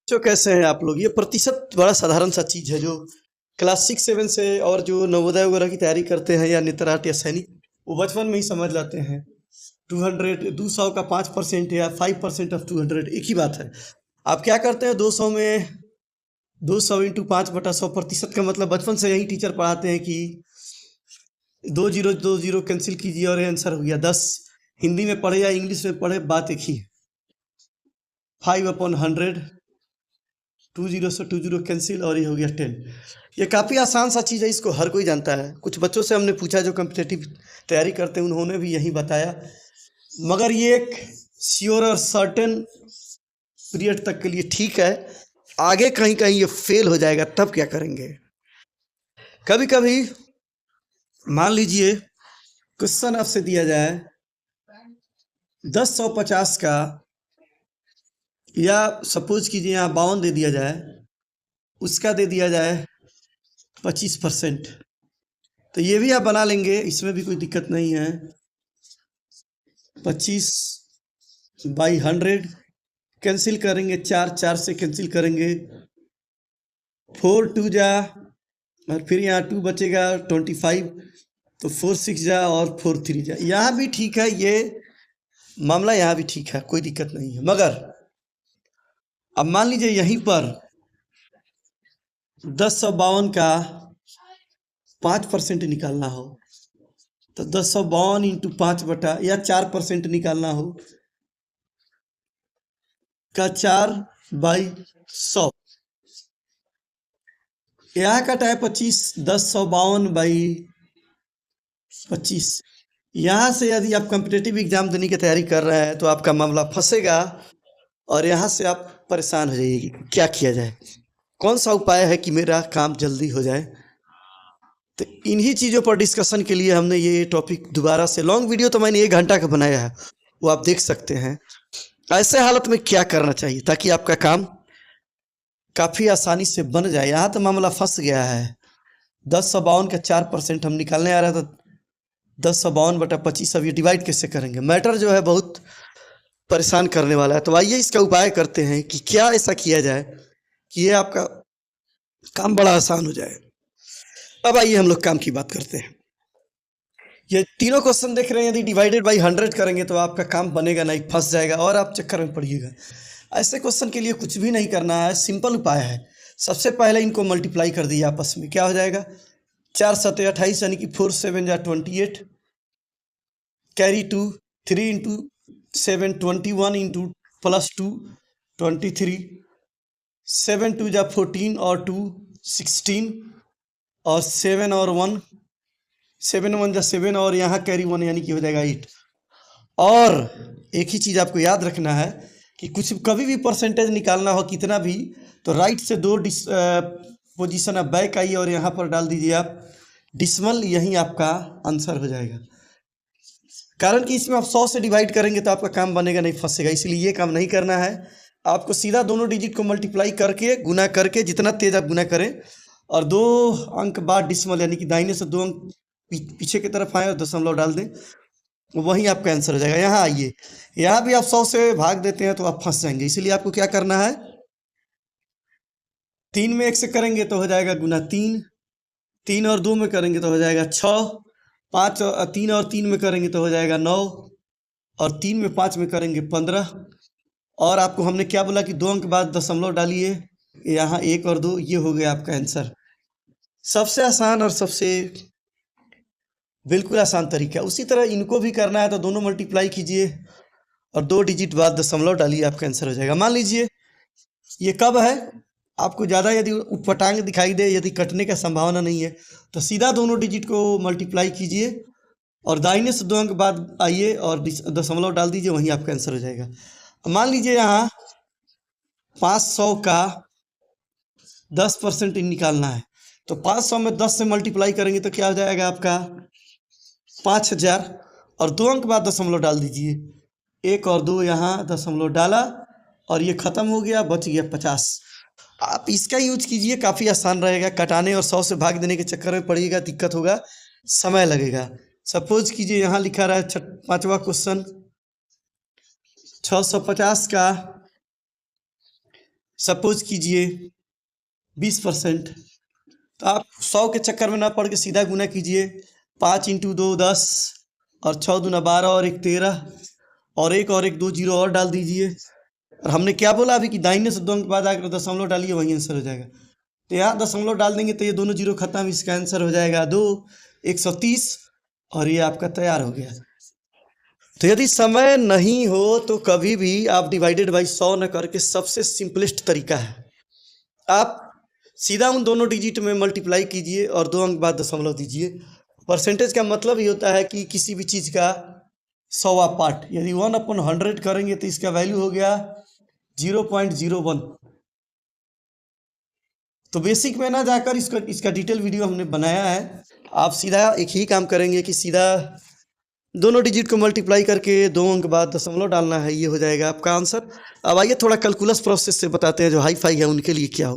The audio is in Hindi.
जो कैसे हैं आप लोग? ये प्रतिशत बड़ा साधारण सा चीज़ है जो क्लास 6-7 से और जो नवोदय वगैरह की तैयारी करते हैं या नेतराट या सैनिक, वो बचपन में ही समझ जाते हैं। 200 200 का 5% या 5% ऑफ 200 एक ही बात है। आप क्या करते हैं 200 में 200 इंटू 5/100% का मतलब बचपन से यही टीचर पढ़ाते हैं कि 2 जीरो कैंसिल कीजिए और ये आंसर हो गया 10। हिंदी में पढ़े या इंग्लिश में पढ़े बात एक ही है। 5/100, 2 जीरो से 2 जीरो कैंसिल और ये हो गया 10। ये काफ़ी आसान सा चीज़ है, इसको हर कोई जानता है। कुछ बच्चों से हमने पूछा जो कम्पिटेटिव तैयारी करते हैं, उन्होंने भी यही बताया। मगर ये एक श्योर और सर्टेन पीरियड तक के लिए ठीक है। आगे कहीं कहीं ये फेल हो जाएगा, तब क्या करेंगे? कभी कभी मान लीजिए क्वेश्चन आपसे दिया जाए 10/150 का, या सपोज कीजिए यहाँ 52 दे दिया जाए, उसका दे दिया जाए 25%, तो ये भी आप बना लेंगे, इसमें भी कोई दिक्कत नहीं है। 25/100 कैंसिल करेंगे, 4 से कैंसिल करेंगे, 4 2 जा और फिर यहाँ 2 बचेगा 25, तो 4 6 जा और 4 3 जा। यहाँ भी ठीक है, ये मामला यहाँ भी ठीक है, कोई दिक्कत नहीं है। मगर अब मान लीजिए यहीं पर 10/52 का 5% निकालना हो, तो 10/52 इंटू 5 बटा या 4% निकालना हो का 4/100, यहाँ का है 25। 10/52/25। यहाँ से यदि आप कॉम्पिटेटिव एग्जाम देने की तैयारी कर रहे हैं तो आपका मामला फंसेगा और यहाँ से आप परेशान हो जाइएगी, क्या किया जाए, कौन सा उपाय है कि मेरा काम जल्दी हो जाए। तो इन्हीं चीज़ों पर डिस्कशन के लिए हमने ये टॉपिक दोबारा से, लॉन्ग वीडियो तो मैंने 1 घंटा का बनाया है, वो आप देख सकते हैं। ऐसे हालत में क्या करना चाहिए ताकि आपका काम काफ़ी आसानी से बन जाए। यहाँ तो मामला फंस गया है। 10/52 का 4% हम निकालने आ रहा था, 10/52/25। अब ये डिवाइड कैसे करेंगे, मैटर जो है बहुत परेशान करने वाला है। तो आइए इसका उपाय करते हैं कि क्या ऐसा किया जाए कि ये आपका काम बड़ा आसान हो जाए। अब आइए हम लोग काम की बात करते हैं। ये तीनों क्वेश्चन देख रहे हैं, यदि डिवाइडेड बाई 100 करेंगे तो आपका काम बनेगा नहीं, फंस जाएगा और आप चक्कर में पड़िएगा। ऐसे क्वेश्चन के लिए कुछ भी नहीं करना है, सिंपल उपाय है। सबसे पहले इनको मल्टीप्लाई कर दिए आपस में, क्या हो जाएगा, 4 7 28 यानी कि 4 7 जा 28, कैरी 2, 3 इंटू 7 21 इंटू +2 23, 7 2 जा 14 और 2 16, और 7 और 1 7 1 जा 7 और यहाँ कैरी 1 यानी कि हो जाएगा 8। और एक ही चीज़ आपको याद रखना है कि कुछ कभी भी परसेंटेज निकालना हो कितना भी, तो राइट से 2 पोजीशन आप बैक आइए और यहाँ पर डाल दीजिए आप डिसमल, यही आपका आंसर हो जाएगा। कारण कि इसमें आप 100 से डिवाइड करेंगे तो आपका काम बनेगा नहीं, फंसेगा। इसलिए ये काम नहीं करना है। आपको सीधा दोनों डिजिट को मल्टीप्लाई करके, गुना करके, जितना तेज आप गुना करें, और 2 अंक बाद डिसमल यानी कि दाहिने से 2 अंक पीछे की तरफ आए और दशमलव डाल दें, वही आपका आंसर हो जाएगा। यहाँ आइए, यहाँ भी आप 100 से भाग देते हैं तो आप फंस जाएंगे। इसीलिए आपको क्या करना है, 3 में 1 से करेंगे तो हो जाएगा गुना 3, 3 और 2 में करेंगे तो हो जाएगा 6, 5 3 और 3 में करेंगे तो हो जाएगा 9, और 3 में 5 में करेंगे 15। और आपको हमने क्या बोला कि 2 अंक बाद दशमलव डालिए, यहाँ 1 और 2, ये हो गया आपका आंसर। सबसे आसान और सबसे बिल्कुल आसान तरीका। उसी तरह इनको भी करना है तो दोनों मल्टीप्लाई कीजिए और 2 डिजिट बाद दशमलव डालिए, आपका आंसर हो जाएगा। मान लीजिए ये कब है, आपको ज़्यादा यदि उटपटांग दिखाई दे, यदि कटने का संभावना नहीं है, तो सीधा दोनों डिजिट को मल्टीप्लाई कीजिए और दाहिने से 2 अंक बाद आइए और दशमलव डाल दीजिए, वहीं आपका आंसर हो जाएगा। मान लीजिए यहाँ 500 का 10% निकालना है, तो 500 में 10 से मल्टीप्लाई करेंगे तो क्या हो जाएगा आपका 5000, और 2 अंक बाद दशमलव डाल दीजिए, 1 और 2 यहाँ दशमलव डाला और ये ख़त्म हो गया, बच गया 50। आप इसका यूज कीजिए, काफ़ी आसान रहेगा। कटाने और 100 से भाग देने के चक्कर में पड़िएगा, दिक्कत होगा, समय लगेगा। सपोज कीजिए यहाँ लिखा रहा है 5वां क्वेश्चन, 650 का सपोज कीजिए 20%, तो आप 100 के चक्कर में ना पड़ के सीधा गुना कीजिए। 5 × 2 10 और 6 दूना 12 और 1 13 और एक 2 जीरो और डाल दीजिए। और हमने क्या बोला अभी कि दाहिने से 2 अंक बाद आकर दशमलव डालिए, वही आंसर हो जाएगा। तो यहाँ दशमलव डाल देंगे तो ये दोनों जीरो खत्म, इसका आंसर हो जाएगा 2 130 और ये आपका तैयार हो गया। तो यदि समय नहीं हो तो कभी भी आप डिवाइडेड बाई 100 न करके सबसे सिंपलेस्ट तरीका है, आप सीधा उन दोनों डिजिट में मल्टीप्लाई कीजिए और 2 अंक बाद दशमलव दीजिए। परसेंटेज का मतलब ही होता है कि किसी भी चीज़ का 100वां पार्ट। यदि 1/100 करेंगे तो इसका वैल्यू हो गया 0.01। तो बेसिक में ना जाकर इसका डिटेल वीडियो हमने बनाया है। आप सीधा एक ही काम करेंगे कि सीधा दोनों डिजिट को मल्टीप्लाई करके 2 अंक बाद दशमलव डालना है, ये हो जाएगा आपका आंसर। अब आइए थोड़ा कैलकुलस प्रोसेस से बताते हैं जो हाई फाई है उनके लिए क्या होगा।